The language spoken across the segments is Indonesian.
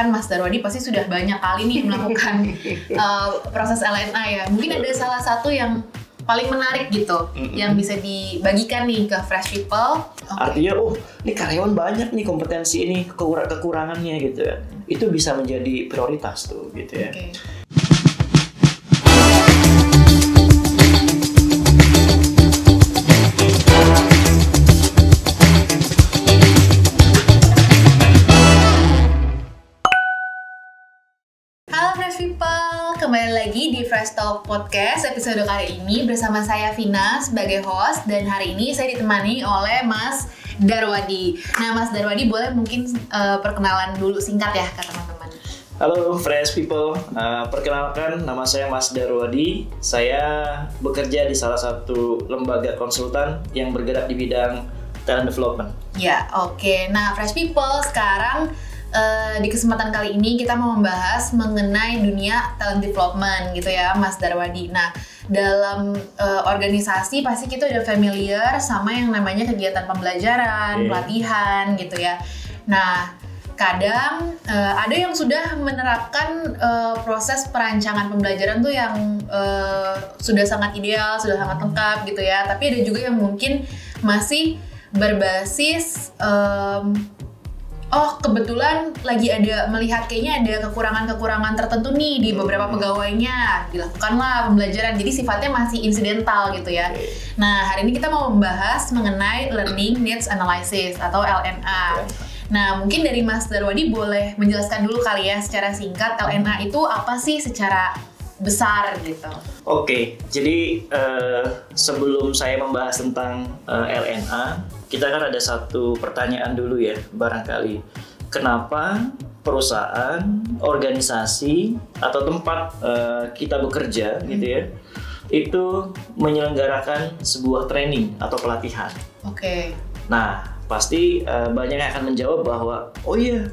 kan Mas Darwadi pasti sudah banyak kali nih melakukan proses LNA ya. Mungkin ada salah satu yang paling menarik gitu, yang bisa dibagikan nih ke fresh people. Artinya, ini karyawan banyak nih kompetensi ini, kekurangannya gitu ya. Itu bisa menjadi prioritas tuh gitu ya. Kembali lagi di Fresh Talk Podcast episode kali ini bersama saya Vina sebagai host, dan hari ini saya ditemani oleh Mas Darwadi. Nah, Mas Darwadi boleh mungkin perkenalan dulu singkat ya ke teman-teman. Halo Fresh People, perkenalkan nama saya Mas Darwadi. Saya bekerja di salah satu lembaga konsultan yang bergerak di bidang talent development. Ya, oke. Nah, Fresh People, sekarang di kesempatan kali ini kita mau membahas mengenai dunia talent development gitu ya, Mas Darwadi. Nah, dalam organisasi pasti kita udah familiar sama yang namanya kegiatan pembelajaran, pelatihan gitu ya. Nah, kadang ada yang sudah menerapkan proses perancangan pembelajaran tuh yang sudah sangat ideal, sudah sangat lengkap gitu ya. Tapi ada juga yang mungkin masih berbasis kebetulan lagi ada melihat kayaknya ada kekurangan-kekurangan tertentu nih di beberapa pegawainya, dilakukanlah pembelajaran, jadi sifatnya masih insidental gitu ya. Nah, hari ini kita mau membahas mengenai Learning Needs Analysis atau LNA. Nah, mungkin dari Mas Darwadi boleh menjelaskan dulu kali ya secara singkat LNA itu apa sih secara besar gitu. Oke, jadi sebelum saya membahas tentang LNA, kita kan ada satu pertanyaan dulu ya, barangkali. Kenapa perusahaan, organisasi, atau tempat kita bekerja gitu ya, itu menyelenggarakan sebuah training atau pelatihan? Oke. Nah, pasti banyak yang akan menjawab bahwa, oh iya,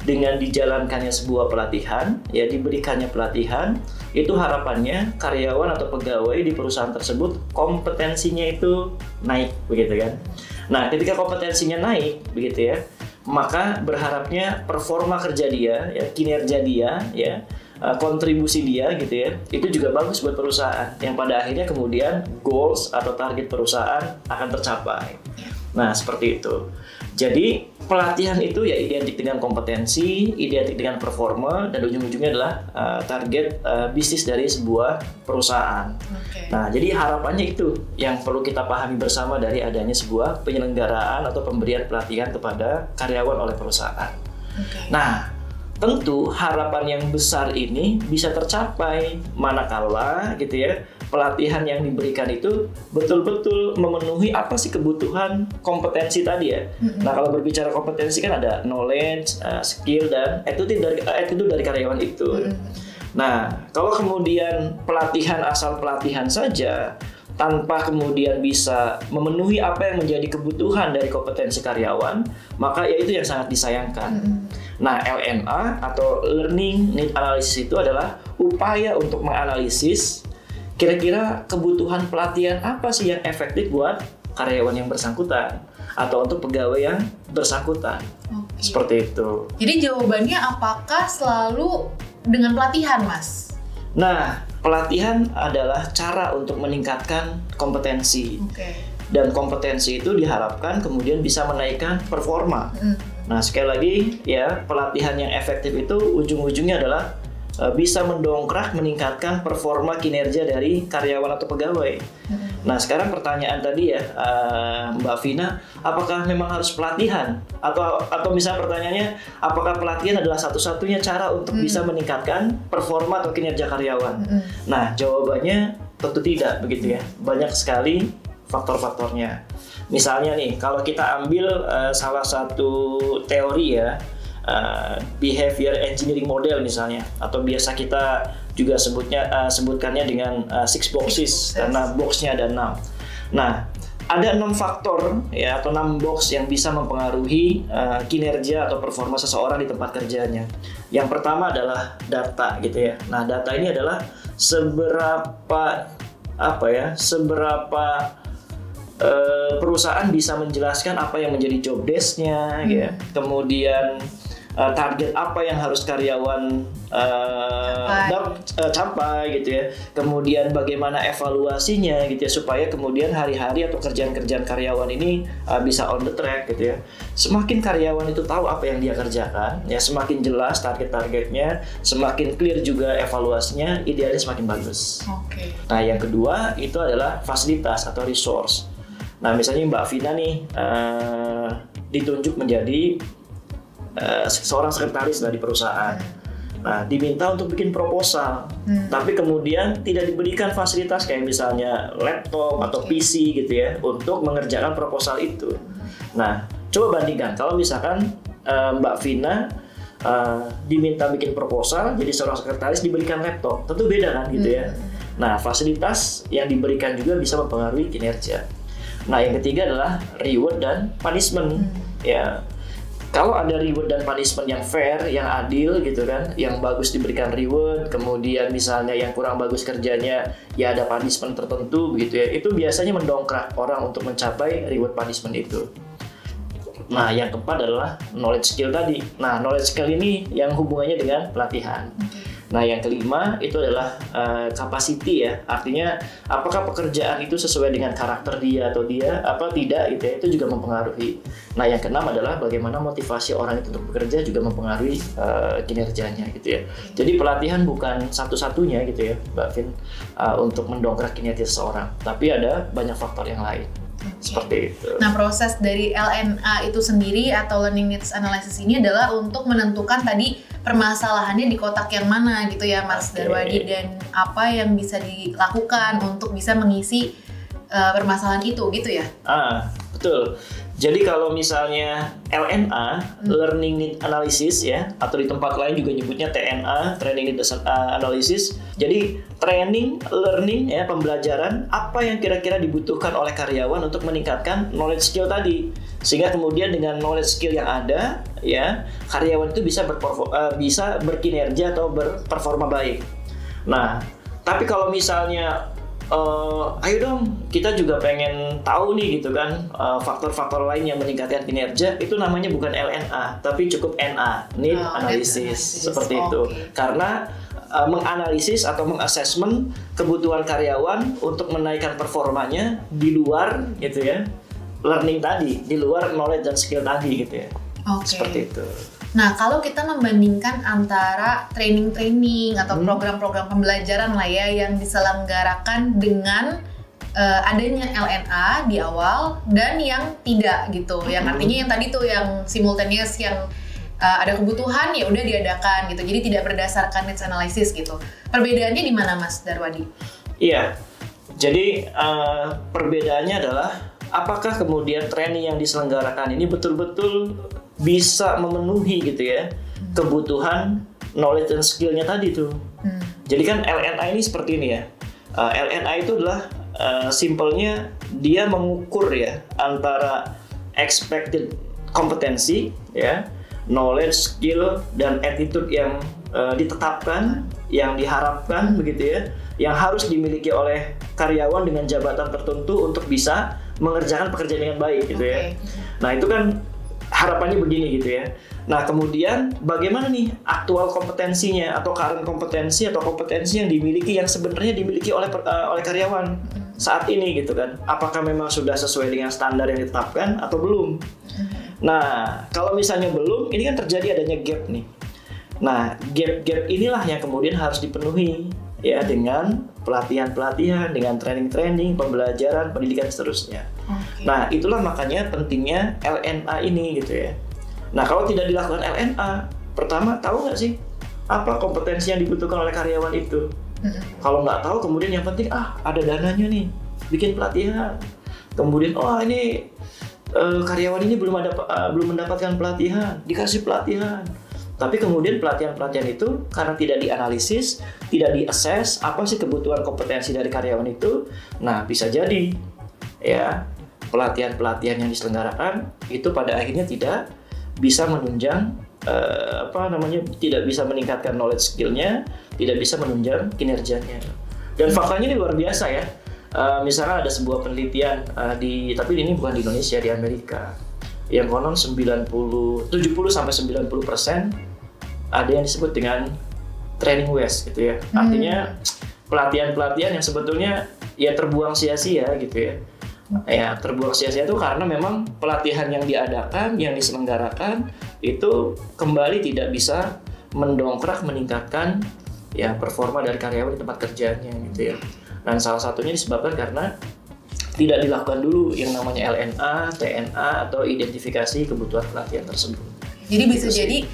dengan dijalankannya sebuah pelatihan, ya diberikannya pelatihan, itu harapannya karyawan atau pegawai di perusahaan tersebut kompetensinya itu naik, begitu kan? Nah, ketika kompetensinya naik, begitu ya, maka berharapnya performa kerja dia, ya, kinerja dia, ya, kontribusi dia, gitu ya, itu juga bagus buat perusahaan. Yang pada akhirnya kemudian goals atau target perusahaan akan tercapai. Nah, seperti itu. Jadi pelatihan itu ya identik dengan kompetensi, identik dengan performa, dan ujung-ujungnya adalah target bisnis dari sebuah perusahaan. Nah, jadi harapannya itu yang perlu kita pahami bersama dari adanya sebuah penyelenggaraan atau pemberian pelatihan kepada karyawan oleh perusahaan. Nah, tentu harapan yang besar ini bisa tercapai manakala gitu ya, pelatihan yang diberikan itu betul-betul memenuhi apa sih kebutuhan kompetensi tadi ya. Nah, kalau berbicara kompetensi kan ada knowledge, skill, dan attitude dari karyawan itu. Nah, kalau kemudian pelatihan asal pelatihan saja tanpa kemudian bisa memenuhi apa yang menjadi kebutuhan dari kompetensi karyawan, maka ya itu yang sangat disayangkan. Nah, LNA atau Learning Need Analysis itu adalah upaya untuk menganalisis kira-kira kebutuhan pelatihan apa sih yang efektif buat karyawan yang bersangkutan atau untuk pegawai yang bersangkutan. Seperti itu. Jadi jawabannya apakah selalu dengan pelatihan, Mas? Nah, pelatihan adalah cara untuk meningkatkan kompetensi. Dan kompetensi itu diharapkan kemudian bisa menaikkan performa. Nah, sekali lagi ya, pelatihan yang efektif itu ujung-ujungnya adalah bisa mendongkrak, meningkatkan performa kinerja dari karyawan atau pegawai. Nah, sekarang pertanyaan tadi ya, Mbak Vina, apakah memang harus pelatihan? Atau misalnya pertanyaannya, apakah pelatihan adalah satu-satunya cara untuk bisa meningkatkan performa atau kinerja karyawan? Nah, jawabannya tentu tidak, begitu ya. Banyak sekali faktor-faktornya. Misalnya nih, kalau kita ambil salah satu teori ya, behavior engineering model misalnya, atau biasa kita juga sebutkannya dengan 6 boxes karena boxnya ada 6. Nah, ada 6 faktor ya atau 6 box yang bisa mempengaruhi kinerja atau performa seseorang di tempat kerjanya. Yang pertama adalah data gitu ya. Nah, data ini adalah seberapa perusahaan bisa menjelaskan apa yang menjadi job desk-nya ya. Kemudian target apa yang harus karyawan capai gitu ya. Kemudian bagaimana evaluasinya gitu ya, supaya kemudian hari-hari atau kerjaan-kerjaan karyawan ini bisa on the track gitu ya. Semakin karyawan itu tahu apa yang dia kerjakan, ya semakin jelas target-targetnya, semakin clear juga evaluasinya, idealnya semakin bagus. Oke. Nah, yang kedua itu adalah fasilitas atau resource. Nah, misalnya Mbak Vina nih ditunjuk menjadi seorang sekretaris dari perusahaan. Nah, diminta untuk bikin proposal, tapi kemudian tidak diberikan fasilitas kayak misalnya laptop atau PC gitu ya untuk mengerjakan proposal itu. Nah, coba bandingkan kalau misalkan Mbak Vina diminta bikin proposal, jadi seorang sekretaris diberikan laptop, tentu beda kan gitu ya. Nah, fasilitas yang diberikan juga bisa mempengaruhi kinerja. Nah, yang ketiga adalah reward dan punishment. Ya, kalau ada reward dan punishment yang fair, yang adil gitu kan, yang bagus diberikan reward, kemudian misalnya yang kurang bagus kerjanya ya ada punishment tertentu begitu ya, itu biasanya mendongkrak orang untuk mencapai reward punishment itu. Nah, yang keempat adalah knowledge skill tadi. Nah, knowledge skill ini yang hubungannya dengan pelatihan. Nah, yang kelima itu adalah capacity ya. Artinya apakah pekerjaan itu sesuai dengan karakter dia atau dia apa tidak gitu ya. Itu juga mempengaruhi. Nah, yang keenam adalah bagaimana motivasi orang itu untuk bekerja juga mempengaruhi kinerjanya gitu ya. Jadi pelatihan bukan satu-satunya gitu ya, Mbak Vin, untuk mendongkrak kinerja seseorang. Tapi ada banyak faktor yang lain. Seperti itu. Nah, proses dari LNA itu sendiri atau Learning Needs Analysis ini adalah untuk menentukan tadi permasalahannya di kotak yang mana gitu ya, Mas Darwadi, dan apa yang bisa dilakukan untuk bisa mengisi permasalahan itu gitu ya? Betul. Jadi kalau misalnya LNA, Learning Need Analysis ya, atau di tempat lain juga nyebutnya TNA, Training Need Analysis. Jadi training, learning ya, pembelajaran apa yang kira-kira dibutuhkan oleh karyawan untuk meningkatkan knowledge skill tadi. Sehingga kemudian dengan knowledge skill yang ada ya, karyawan itu bisa berkinerja atau berperforma baik. Nah, tapi kalau misalnya ayo dong, kita juga pengen tahu nih gitu kan faktor-faktor lain yang meningkatkan kinerja, itu namanya bukan LNA tapi cukup NA, Need Analysis, seperti itu. Karena menganalisis atau mengassessment kebutuhan karyawan untuk menaikkan performanya di luar gitu ya, learning tadi, di luar knowledge dan skill tadi gitu ya. Seperti itu. Nah, kalau kita membandingkan antara training-training atau program-program pembelajaran lah ya yang diselenggarakan dengan adanya LNA di awal dan yang tidak gitu, yang artinya yang tadi tuh yang simultaneous, yang ada kebutuhan ya udah diadakan gitu, jadi tidak berdasarkan needs analysis gitu. Perbedaannya di mana, Mas Darwadi? Iya, jadi perbedaannya adalah apakah kemudian training yang diselenggarakan ini betul-betul bisa memenuhi gitu ya kebutuhan knowledge dan skillnya tadi tuh. Jadi kan LNA ini seperti ini ya. LNA itu adalah simpelnya dia mengukur ya antara expected kompetensi ya, knowledge, skill dan attitude yang ditetapkan, yang diharapkan begitu ya, yang harus dimiliki oleh karyawan dengan jabatan tertentu untuk bisa mengerjakan pekerjaan dengan baik gitu ya. Nah, itu kan harapannya begini gitu ya. Nah, kemudian bagaimana nih aktual kompetensinya atau current kompetensi atau kompetensi yang dimiliki, yang sebenarnya dimiliki oleh karyawan saat ini gitu kan. Apakah memang sudah sesuai dengan standar yang ditetapkan atau belum? Nah, kalau misalnya belum, ini kan terjadi adanya gap nih. Nah, gap-gap inilah yang kemudian harus dipenuhi ya dengan pelatihan-pelatihan, dengan training-training, pembelajaran, pendidikan seterusnya. Nah, itulah makanya pentingnya LNA ini gitu ya. Nah, kalau tidak dilakukan LNA, pertama tahu nggak sih apa kompetensi yang dibutuhkan oleh karyawan itu? Kalau nggak tahu, kemudian yang penting ada dananya nih, bikin pelatihan. Kemudian ini karyawan ini belum mendapatkan pelatihan, dikasih pelatihan. Tapi kemudian pelatihan-pelatihan itu karena tidak dianalisis, tidak diassess apa sih kebutuhan kompetensi dari karyawan itu, nah bisa jadi ya pelatihan-pelatihan yang diselenggarakan itu pada akhirnya tidak bisa menunjang tidak bisa meningkatkan knowledge skill-nya, tidak bisa menunjang kinerjanya. Dan faktanya ini luar biasa ya. Misalnya ada sebuah penelitian tapi ini bukan di Indonesia, di Amerika. yang konon 70 sampai 90% ada yang disebut dengan training waste gitu ya. Artinya pelatihan-pelatihan yang sebetulnya ya terbuang sia-sia gitu ya. Ya, terbuang sia-sia itu karena memang pelatihan yang diadakan, yang diselenggarakan itu kembali tidak bisa mendongkrak, meningkatkan ya performa dari karyawan di tempat kerjanya gitu ya. Dan salah satunya disebabkan karena tidak dilakukan dulu yang namanya LNA, TNA atau identifikasi kebutuhan pelatihan tersebut. Jadi bisa jadi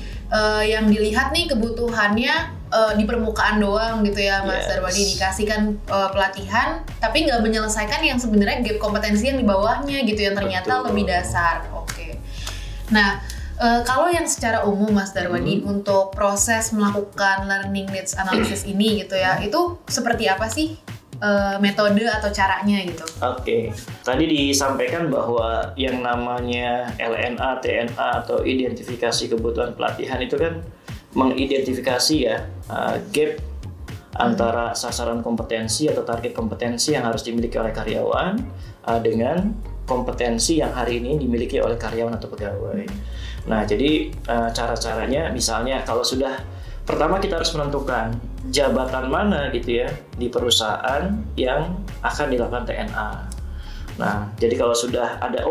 yang dilihat nih kebutuhannya di permukaan doang gitu ya Mas Darwadi, dikasihkan pelatihan tapi nggak menyelesaikan yang sebenarnya gap kompetensi yang di bawahnya gitu yang ternyata lebih dasar. Oke. Nah, kalau yang secara umum Mas Darwadi untuk proses melakukan learning needs analysis ini gitu ya, itu seperti apa sih metode atau caranya gitu? Oke. Tadi disampaikan bahwa yang namanya LNA, TNA atau identifikasi kebutuhan pelatihan itu kan mengidentifikasi ya gap antara sasaran kompetensi atau target kompetensi yang harus dimiliki oleh karyawan dengan kompetensi yang hari ini dimiliki oleh karyawan atau pegawai. Nah, jadi cara-caranya misalnya kalau sudah pertama kita harus menentukan jabatan mana gitu ya di perusahaan yang akan dilakukan TNA. Nah, jadi kalau sudah ada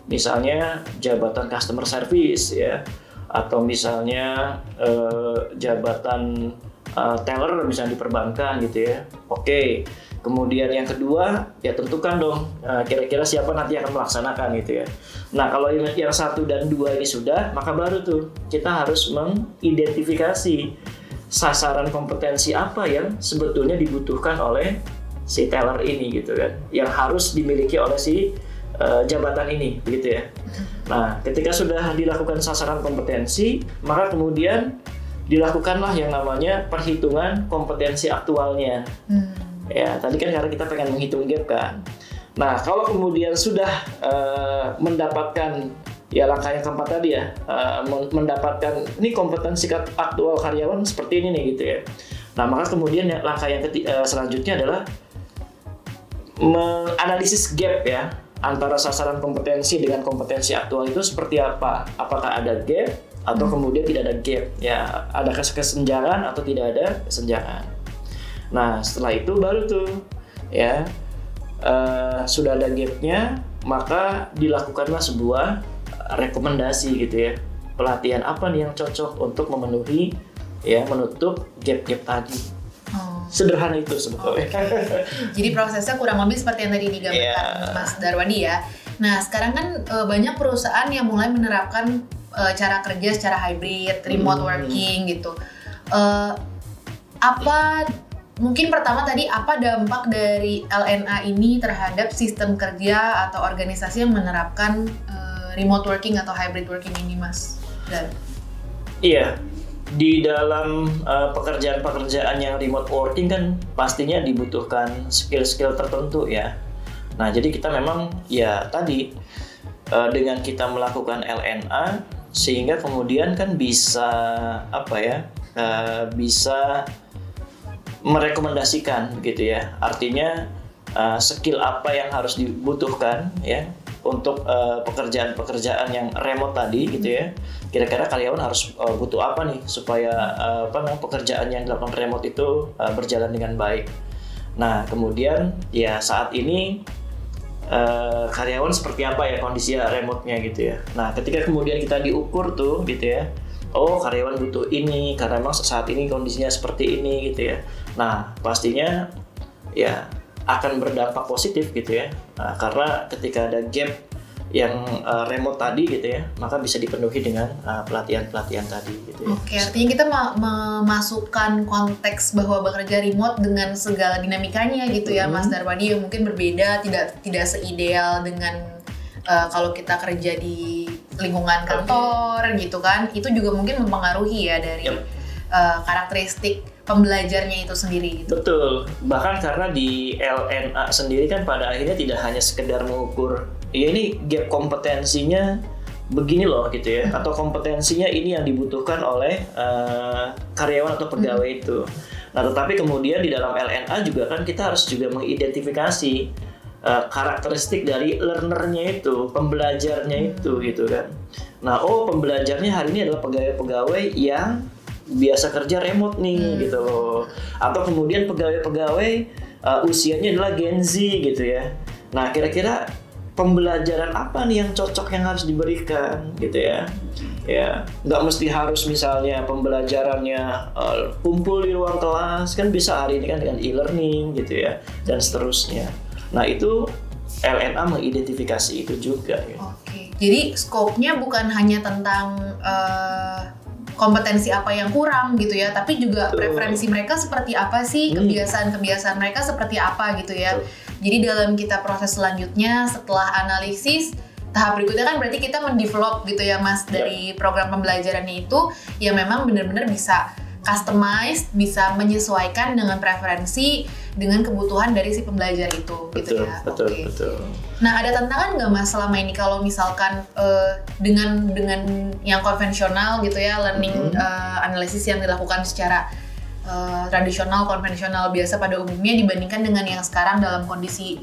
misalnya jabatan customer service ya, atau misalnya jabatan teller misalnya di perbankan gitu ya. Oke. Kemudian yang kedua ya tentukan dong kira-kira siapa nanti akan melaksanakan gitu ya. Nah, kalau yang 1 dan 2 ini sudah, maka baru tuh kita harus mengidentifikasi sasaran kompetensi apa yang sebetulnya dibutuhkan oleh si teller ini gitu kan, yang harus dimiliki oleh si jabatan ini begitu ya. Nah, ketika sudah dilakukan sasaran kompetensi, maka kemudian dilakukanlah yang namanya perhitungan kompetensi aktualnya. Ya, tadi kan karena kita pengen menghitung gap kan. Nah, kalau kemudian sudah mendapatkan ya langkah yang keempat tadi ya, mendapatkan ini kompetensi aktual karyawan seperti ini nih gitu ya. Nah, maka kemudian langkah yang selanjutnya adalah menganalisis gap ya antara sasaran kompetensi dengan kompetensi aktual itu seperti apa. Apakah ada gap atau kemudian tidak ada gap ya, ada kesenjangan atau tidak ada kesenjangan. Nah, setelah itu baru tuh ya sudah ada gapnya, maka dilakukanlah sebuah rekomendasi gitu ya, pelatihan apa nih yang cocok untuk memenuhi ya, menutup gap-gap tadi. Sederhana itu sebetulnya. Jadi prosesnya kurang lebih seperti yang tadi digambarkan Mas Darwadi ya. Nah, sekarang kan banyak perusahaan yang mulai menerapkan cara kerja secara hybrid, remote working gitu. Mungkin pertama tadi apa dampak dari LNA ini terhadap sistem kerja atau organisasi yang menerapkan remote working atau hybrid working ini, Mas? Iya, di dalam pekerjaan-pekerjaan yang remote working kan pastinya dibutuhkan skill-skill tertentu ya. Nah, jadi kita memang ya tadi dengan kita melakukan LNA sehingga kemudian kan bisa bisa merekomendasikan begitu ya. Artinya skill apa yang harus dibutuhkan ya untuk pekerjaan-pekerjaan yang remote tadi gitu ya. Kira-kira karyawan harus butuh apa nih supaya pekerjaan yang dilakukan remote itu berjalan dengan baik. Nah, kemudian ya saat ini karyawan seperti apa ya kondisi remote-nya gitu ya. Nah, ketika kemudian kita diukur tuh gitu ya. Karyawan butuh ini karena memang saat ini kondisinya seperti ini gitu ya. Nah, pastinya ya akan berdampak positif gitu ya. Nah, karena ketika ada gap yang remote tadi gitu ya, maka bisa dipenuhi dengan pelatihan-pelatihan tadi gitu ya. Oke, artinya kita memasukkan konteks bahwa bekerja remote dengan segala dinamikanya gitu ya, Mas Darwadi, yang mungkin berbeda, tidak seideal dengan kalau kita kerja di lingkungan kantor gitu kan. Itu juga mungkin mempengaruhi ya dari karakteristik pembelajarnya itu sendiri gitu. Betul, bahkan karena di LNA sendiri kan pada akhirnya tidak hanya sekedar mengukur ya ini gap kompetensinya begini loh gitu ya, atau kompetensinya ini yang dibutuhkan oleh karyawan atau pegawai itu. Nah, tetapi kemudian di dalam LNA juga kan kita harus juga mengidentifikasi karakteristik dari learnernya itu, pembelajarnya itu gitu kan. Nah, pembelajarnya hari ini adalah pegawai-pegawai yang biasa kerja remote nih gitu loh. Atau kemudian pegawai-pegawai usianya adalah Gen Z gitu ya. Nah, kira-kira pembelajaran apa nih yang cocok yang harus diberikan gitu ya. Ya, nggak mesti harus misalnya pembelajarannya kumpul di ruang kelas, kan bisa hari ini kan dengan e-learning gitu ya, dan seterusnya. Nah, itu LNA mengidentifikasi itu juga ya. Oke. Jadi scope-nya bukan hanya tentang kompetensi apa yang kurang gitu ya, tapi juga preferensi mereka seperti apa sih, kebiasaan-kebiasaan mereka seperti apa gitu ya. Jadi dalam kita proses selanjutnya setelah analisis, tahap berikutnya kan berarti kita mendevelop gitu ya Mas, dari program pembelajarannya itu yang memang benar-benar bisa customized, bisa menyesuaikan dengan preferensi, dengan kebutuhan dari si pembelajar itu gitu ya. Betul. Nah, ada tantangan nggak Mas selama ini kalau misalkan dengan yang konvensional gitu ya, learning analisis yang dilakukan secara tradisional, konvensional biasa pada umumnya dibandingkan dengan yang sekarang dalam kondisi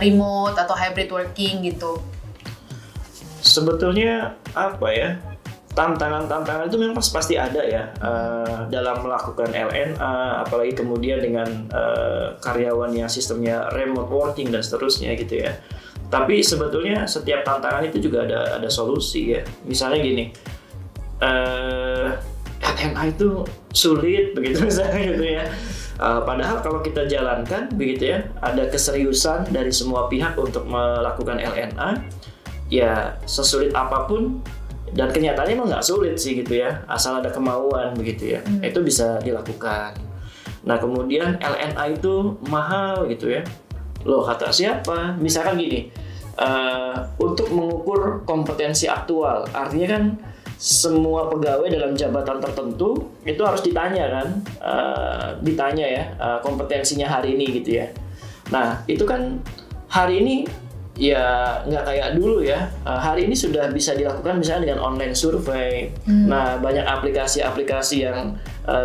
remote atau hybrid working gitu? Sebetulnya apa ya, tantangan itu memang pasti ada ya dalam melakukan LNA, apalagi kemudian dengan karyawan yang sistemnya remote working dan seterusnya gitu ya. Tapi sebetulnya setiap tantangan itu juga ada solusi ya. Misalnya gini, LNA itu sulit begitu misalnya gitu ya. Padahal kalau kita jalankan begitu ya, ada keseriusan dari semua pihak untuk melakukan LNA, ya sesulit apapun, dan kenyataannya emang nggak sulit sih gitu ya, asal ada kemauan begitu ya, itu bisa dilakukan. Nah, kemudian LNA itu mahal gitu ya. Loh, kata siapa? Misalkan gini, untuk mengukur kompetensi aktual, artinya kan semua pegawai dalam jabatan tertentu itu harus ditanya kan, ditanya ya kompetensinya hari ini gitu ya. Nah, itu kan hari ini ya nggak kayak dulu ya. Hari ini sudah bisa dilakukan misalnya dengan online survei. Nah, banyak aplikasi-aplikasi yang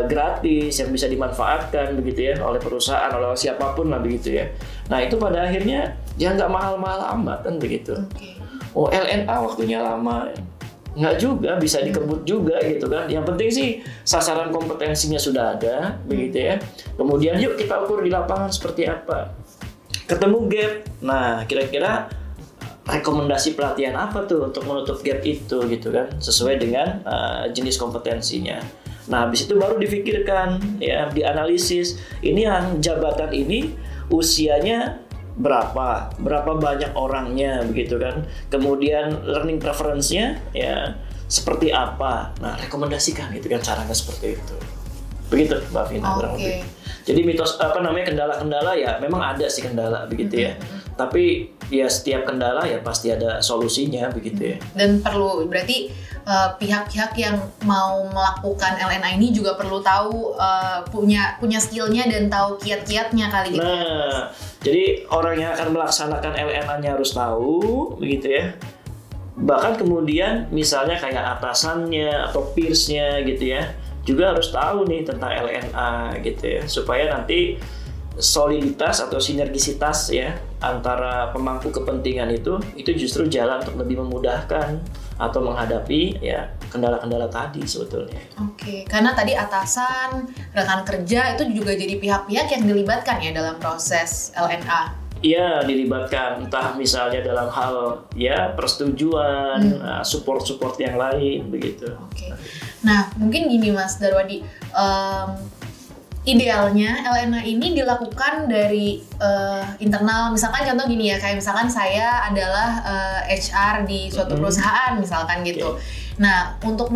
gratis yang bisa dimanfaatkan begitu ya oleh perusahaan, oleh siapapun lah begitu ya. Nah, itu pada akhirnya ya nggak mahal-mahal amat kan begitu. Oh, LNA waktunya lama. Nggak juga, bisa dikebut juga gitu kan. Yang penting sih sasaran kompetensinya sudah ada begitu ya. Kemudian yuk kita ukur di lapangan seperti apa. Ketemu gap. Nah, kira-kira rekomendasi pelatihan apa tuh untuk menutup gap itu gitu kan, sesuai dengan jenis kompetensinya. Nah, habis itu baru difikirkan ya, dianalisis ini yang jabatan ini usianya berapa banyak orangnya begitu kan, kemudian learning preference-nya ya seperti apa. Nah, rekomendasikan gitu kan, caranya seperti itu. Begitu Mbak Vina kurang lebih. Jadi mitos kendala-kendala ya memang ada sih kendala begitu ya. Tapi ya setiap kendala ya pasti ada solusinya begitu ya. Dan perlu berarti pihak-pihak yang mau melakukan LNA ini juga perlu tahu punya skillnya dan tahu kiat-kiatnya kali gitu. Nah, jadi orang yang akan melaksanakan LNA-nya harus tahu begitu ya. Bahkan kemudian misalnya kayak atasannya atau peers-nya gitu ya, juga harus tahu nih tentang LNA gitu ya, supaya nanti soliditas atau sinergisitas ya antara pemangku kepentingan itu justru jalan untuk lebih memudahkan atau menghadapi ya kendala-kendala tadi sebetulnya. Oke, karena tadi atasan, rekan kerja itu juga jadi pihak-pihak yang dilibatkan ya dalam proses LNA. Iya, dilibatkan, entah misalnya dalam hal ya persetujuan, support yang lain begitu. Oke. Nah, mungkin gini Mas Darwadi, idealnya LNA ini dilakukan dari internal. Misalkan contoh gini ya, kayak misalkan saya adalah HR di suatu perusahaan misalkan gitu. Nah, untuk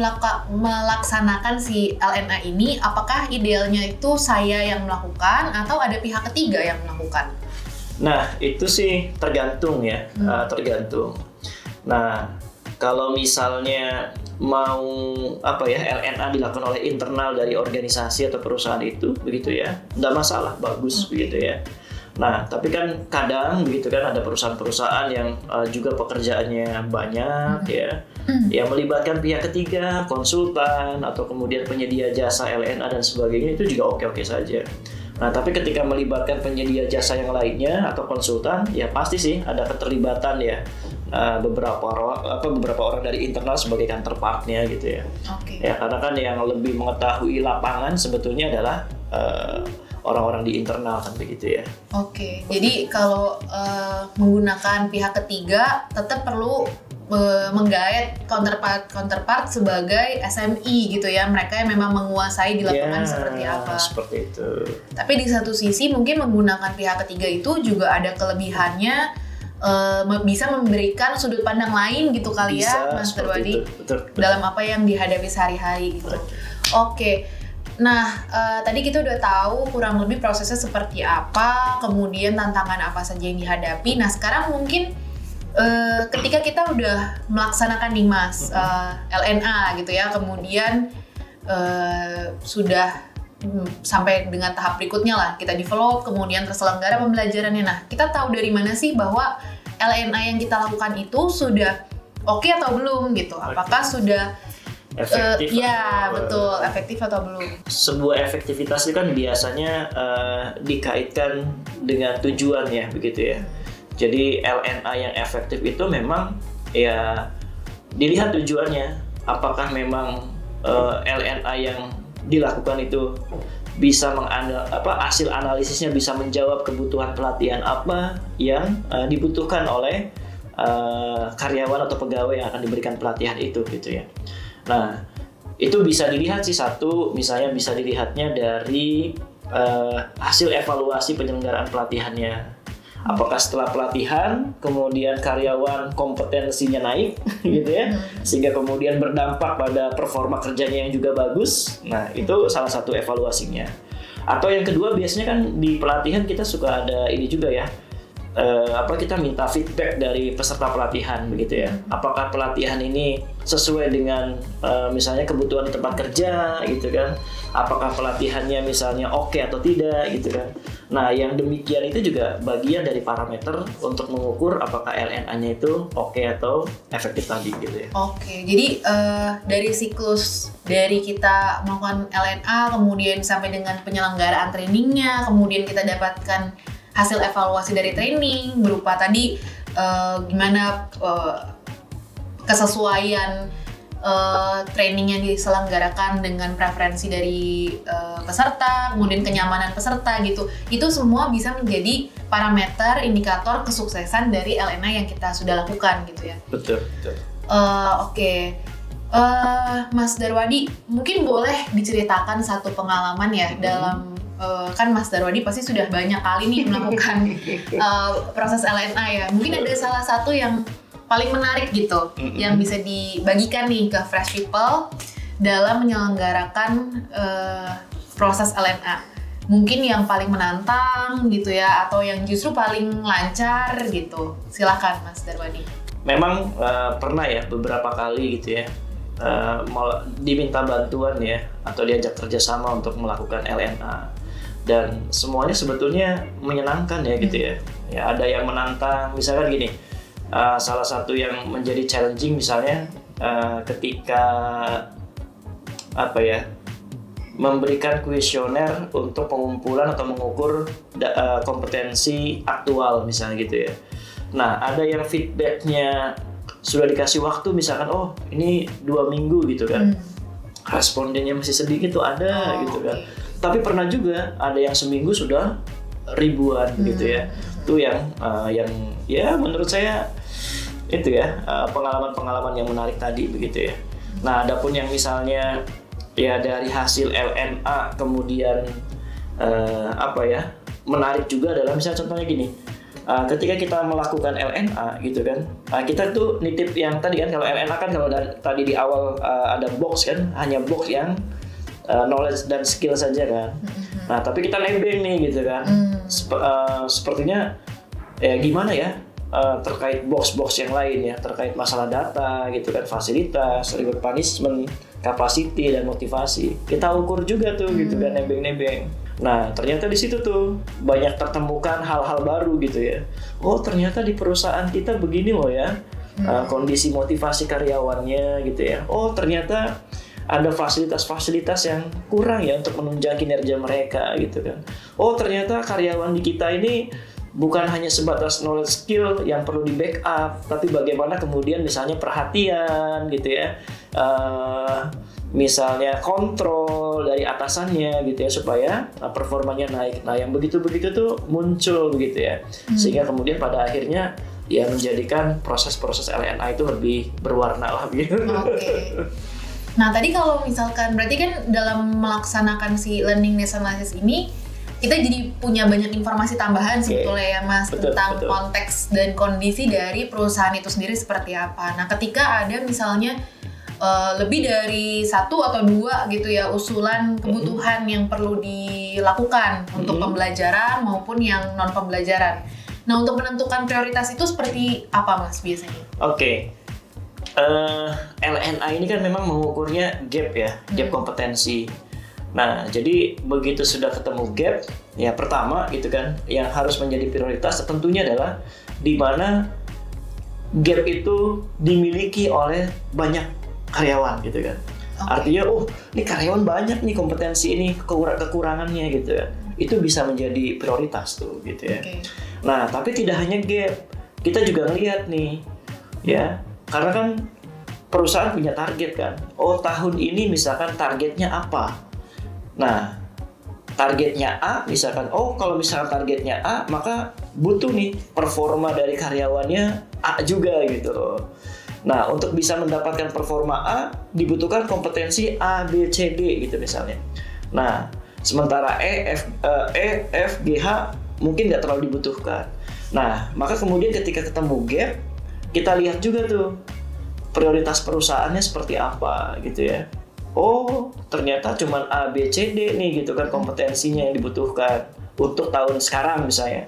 melaksanakan si LNA ini, apakah idealnya itu saya yang melakukan atau ada pihak ketiga yang melakukan? Nah, itu sih tergantung ya, tergantung. Nah, kalau misalnya mau LNA dilakukan oleh internal dari organisasi atau perusahaan itu begitu ya, nggak masalah, bagus begitu ya. Nah, tapi kan kadang begitu kan ada perusahaan-perusahaan yang juga pekerjaannya banyak ya, yang melibatkan pihak ketiga, konsultan atau kemudian penyedia jasa LNA dan sebagainya, itu juga oke-oke saja. Nah, tapi ketika melibatkan penyedia jasa yang lainnya atau konsultan, ya pasti sih ada keterlibatan ya beberapa orang dari internal sebagai counterpartnya gitu ya. Ya karena kan yang lebih mengetahui lapangan sebetulnya adalah orang-orang di internal kan begitu ya. Jadi kalau menggunakan pihak ketiga tetap perlu menggait counterpart sebagai SME gitu ya, mereka yang memang menguasai di lapangan seperti apa. Seperti itu. Tapi di satu sisi mungkin menggunakan pihak ketiga itu juga ada kelebihannya, bisa memberikan sudut pandang lain gitu kali ya, Mas Darwadi, dalam apa yang dihadapi sehari-hari gitu. Nah, tadi kita udah tahu kurang lebih prosesnya seperti apa, kemudian tantangan apa saja yang dihadapi. Nah, sekarang mungkin ketika kita udah melaksanakan nih Mas LNA gitu ya, kemudian sudah sampai dengan tahap berikutnya lah, kita develop, kemudian terselenggara pembelajarannya. Nah, kita tahu dari mana sih bahwa LNA yang kita lakukan itu sudah oke atau belum gitu? Apakah sudah efektif? Betul, efektif atau belum? Sebuah efektivitas itu kan biasanya dikaitkan dengan tujuan ya, begitu ya. Jadi LNA yang efektif itu memang ya dilihat tujuannya, apakah memang LNA yang dilakukan itu bisa hasil analisisnya bisa menjawab kebutuhan pelatihan apa yang dibutuhkan oleh karyawan atau pegawai yang akan diberikan pelatihan itu gitu ya. Nah, itu bisa dilihat sih, satu misalnya bisa dilihatnya dari hasil evaluasi penyelenggaraan pelatihannya. Apakah setelah pelatihan kemudian karyawan kompetensinya naik gitu ya, sehingga kemudian berdampak pada performa kerjanya yang juga bagus. Nah, itu salah satu evaluasinya. Atau yang kedua, biasanya kan di pelatihan kita suka ada ini juga ya, kita minta feedback dari peserta pelatihan begitu ya. Apakah pelatihan ini sesuai dengan misalnya kebutuhan di tempat kerja gitu kan? Apakah pelatihannya misalnya oke atau tidak gitu kan? Nah, yang demikian itu juga bagian dari parameter untuk mengukur apakah LNA-nya itu oke atau efektif tadi gitu ya. Jadi dari siklus dari kita melakukan LNA kemudian sampai dengan penyelenggaraan trainingnya, kemudian kita dapatkan hasil evaluasi dari training berupa tadi gimana kesesuaian training yang diselenggarakan dengan preferensi dari peserta, kemudian kenyamanan peserta gitu. Itu semua bisa menjadi parameter indikator kesuksesan dari LNA yang kita sudah lakukan gitu ya. Betul. Mas Darwadi, mungkin boleh diceritakan satu pengalaman ya dalam kan Mas Darwadi pasti sudah banyak kali nih melakukan proses LNA ya. Mungkin ada salah satu yang paling menarik gitu yang bisa dibagikan nih ke Fresh People dalam menyelenggarakan proses LNA. Mungkin yang paling menantang gitu ya, atau yang justru paling lancar gitu. Silakan Mas Darwadi. Memang pernah ya beberapa kali gitu ya diminta bantuan ya atau diajak kerjasama untuk melakukan LNA, dan semuanya sebetulnya menyenangkan ya gitu ya. Ya ada yang menantang, misalkan gini. Salah satu yang menjadi challenging misalnya ketika memberikan kuesioner untuk pengumpulan atau mengukur kompetensi aktual misalnya gitu ya. Nah, ada yang feedbacknya sudah dikasih waktu misalkan ini 2 minggu gitu kan. Respondennya masih sedikit tuh ada gitu kan. Tapi pernah juga ada yang seminggu sudah ribuan gitu ya. Itu yang ya menurut saya itu ya pengalaman-pengalaman yang menarik tadi begitu ya. Nah, adapun yang misalnya ya dari hasil LNA kemudian menarik juga adalah misalnya contohnya gini, ketika kita melakukan LNA gitu kan, kita tuh nitip yang tadi kan, kalau LNA kan kalau tadi di awal ada box kan, hanya box yang knowledge dan skill saja kan. Nah, tapi kita nebeng nih gitu kan. Sepertinya ya gimana ya terkait box-box yang lain ya, terkait masalah data gitu kan, fasilitas, reward punishment, capacity dan motivasi. Kita ukur juga tuh gitu kan, nebeng-nebeng. Nah, ternyata di situ tuh banyak tertemukan hal-hal baru gitu ya. Oh, ternyata di perusahaan kita begini loh ya. Kondisi motivasi karyawannya gitu ya. Oh, ternyata ada fasilitas-fasilitas yang kurang ya untuk menunjang kinerja mereka gitu kan. Oh ternyata karyawan di kita ini bukan hanya sebatas knowledge skill yang perlu di backup, tapi bagaimana kemudian misalnya perhatian gitu ya, misalnya kontrol dari atasannya gitu ya supaya performanya naik. Nah yang begitu-begitu tuh muncul begitu ya, sehingga kemudian pada akhirnya ya menjadikan proses-proses LNA itu lebih berwarna lah gitu. Oke. Nah tadi kalau misalkan berarti kan dalam melaksanakan si learning needs analysis ini kita jadi punya banyak informasi tambahan sebetulnya ya Mas, tentang konteks dan kondisi dari perusahaan itu sendiri seperti apa. Nah ketika ada misalnya lebih dari 1 atau 2 gitu ya usulan kebutuhan yang perlu dilakukan untuk pembelajaran maupun yang non pembelajaran. Nah untuk menentukan prioritas itu seperti apa Mas biasanya? Oke. LNA ini kan memang mengukurnya gap ya, gap kompetensi. Nah, jadi begitu sudah ketemu gap, ya pertama gitu kan, yang harus menjadi prioritas tentunya adalah di mana gap itu dimiliki oleh banyak karyawan gitu kan. Artinya, ini karyawan banyak nih kompetensi ini kekurangannya gitu kan. Itu bisa menjadi prioritas tuh gitu ya. Nah, tapi tidak hanya gap, kita juga ngelihat nih, ya. Karena kan perusahaan punya target kan. Oh tahun ini misalkan targetnya apa? Nah targetnya A misalkan. Oh kalau misalkan targetnya A maka butuh nih performa dari karyawannya A juga gitu. Nah untuk bisa mendapatkan performa A dibutuhkan kompetensi A, B, C, D gitu misalnya. Nah sementara E, F, G, H mungkin nggak terlalu dibutuhkan. Nah maka kemudian ketika ketemu gap kita lihat juga tuh prioritas perusahaannya seperti apa gitu ya. Oh ternyata cuma A, B, C, D nih gitu kan kompetensinya yang dibutuhkan untuk tahun sekarang misalnya.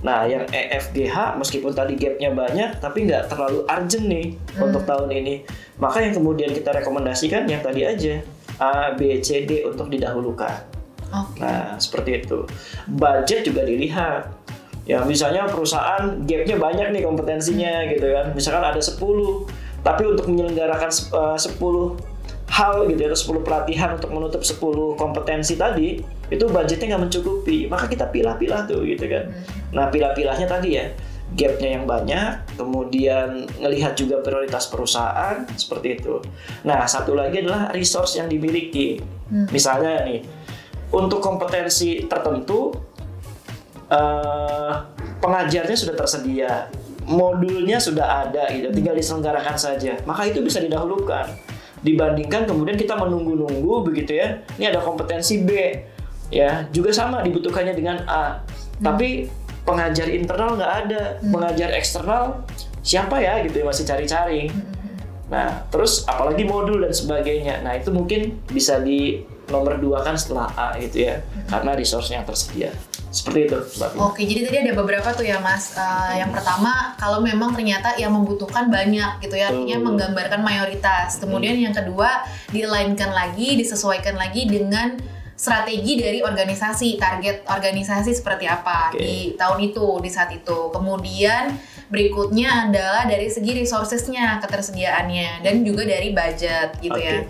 Nah yang E, F, G, H meskipun tadi gapnya banyak tapi nggak terlalu urgent nih untuk tahun ini. Maka yang kemudian kita rekomendasikan yang tadi aja A, B, C, D untuk didahulukan. Nah seperti itu. Budget juga dilihat. Ya misalnya perusahaan gapnya banyak nih kompetensinya gitu kan. Misalkan ada 10, tapi untuk menyelenggarakan 10 hal gitu ya, atau 10 pelatihan untuk menutup 10 kompetensi tadi, itu budgetnya nggak mencukupi. Maka kita pilah-pilah tuh gitu kan. Nah pilah-pilahnya tadi ya, gapnya yang banyak, kemudian ngelihat juga prioritas perusahaan, seperti itu. Nah satu lagi adalah resource yang dimiliki. Misalnya nih, untuk kompetensi tertentu, pengajarnya sudah tersedia, modulnya sudah ada gitu, tinggal diselenggarakan saja, maka itu bisa didahulukan dibandingkan kemudian kita menunggu-nunggu begitu ya. Ini ada kompetensi B ya, juga sama dibutuhkannya dengan A, tapi pengajar internal nggak ada, pengajar eksternal siapa ya gitu ya, masih cari-cari. Nah terus apalagi modul dan sebagainya, nah itu mungkin bisa di nomor 2 kan setelah A gitu ya, karena resource-nya yang tersedia. Seperti itu, Mbak. Oke, jadi tadi ada beberapa tuh ya Mas. Yang pertama, kalau memang ternyata yang membutuhkan banyak gitu ya, artinya menggambarkan mayoritas. Kemudian yang kedua, di-align-kan lagi, disesuaikan lagi dengan strategi dari organisasi, target organisasi seperti apa di tahun itu, di saat itu. Kemudian berikutnya adalah dari segi resources-nya, ketersediaannya, dan juga dari budget gitu ya.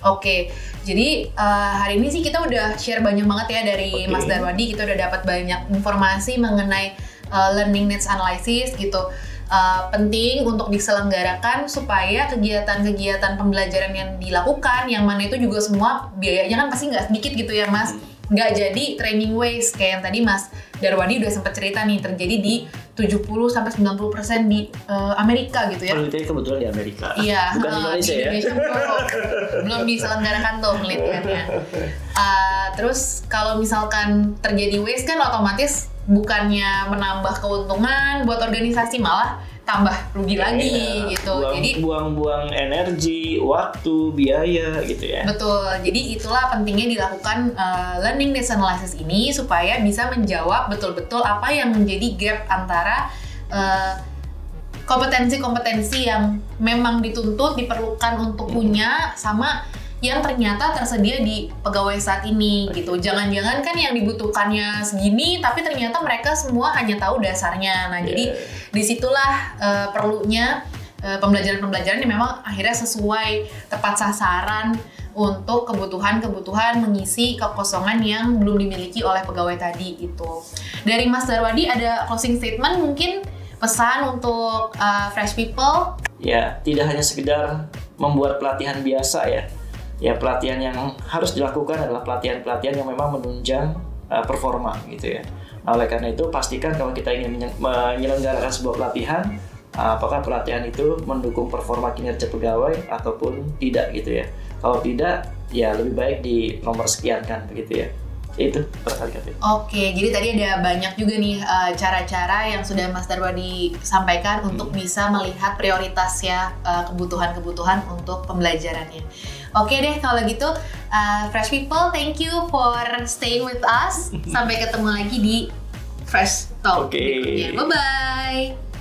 Oke, jadi hari ini sih kita udah share banyak banget ya dari Mas Darwadi. Kita udah dapat banyak informasi mengenai learning needs analysis gitu. Penting untuk diselenggarakan supaya kegiatan-kegiatan pembelajaran yang dilakukan, yang mana itu juga semua biayanya kan pasti nggak sedikit gitu ya Mas. Nggak jadi training waste kayak yang tadi Mas Darwadi udah sempat cerita nih, terjadi di 70-90% di Amerika gitu ya. Penelitiannya kebetulan di Amerika. Iya, bukan di Indonesia ya. Belum diselenggarakan tuh penelitiannya. Terus kalau misalkan terjadi waste kan otomatis bukannya menambah keuntungan buat organisasi, malah tambah rugi lagi gitu. Jadi buang-buang energi, waktu, biaya gitu ya. Betul. Jadi itulah pentingnya dilakukan learning needs analysis ini supaya bisa menjawab betul-betul apa yang menjadi gap antara kompetensi-kompetensi yang memang dituntut, diperlukan untuk punya, sama yang ternyata tersedia di pegawai saat ini gitu. Jangan-jangan kan yang dibutuhkannya segini, tapi ternyata mereka semua hanya tahu dasarnya. Nah, jadi disitulah perlunya pembelajaran-pembelajaran yang memang akhirnya sesuai, tepat sasaran, untuk kebutuhan-kebutuhan mengisi kekosongan yang belum dimiliki oleh pegawai tadi gitu. Dari Mas Darwadi ada closing statement mungkin, pesan untuk fresh people? Ya, tidak hanya sekedar membuat pelatihan biasa ya. Ya, pelatihan yang harus dilakukan adalah pelatihan-pelatihan yang memang menunjang performa gitu ya. Nah, oleh karena itu pastikan kalau kita ingin menyelenggarakan sebuah pelatihan, apakah pelatihan itu mendukung performa kinerja pegawai ataupun tidak gitu ya. Kalau tidak, ya lebih baik di nomor sekian kan begitu ya. Itu berkali-kali. Oke, jadi tadi ada banyak juga nih cara-cara yang sudah Mas Darwadi sampaikan untuk bisa melihat prioritas ya kebutuhan-kebutuhan untuk pembelajarannya. Oke deh kalau gitu, Fresh People, thank you for staying with us. Sampai ketemu lagi di Fresh Talk berikutnya. Bye-bye!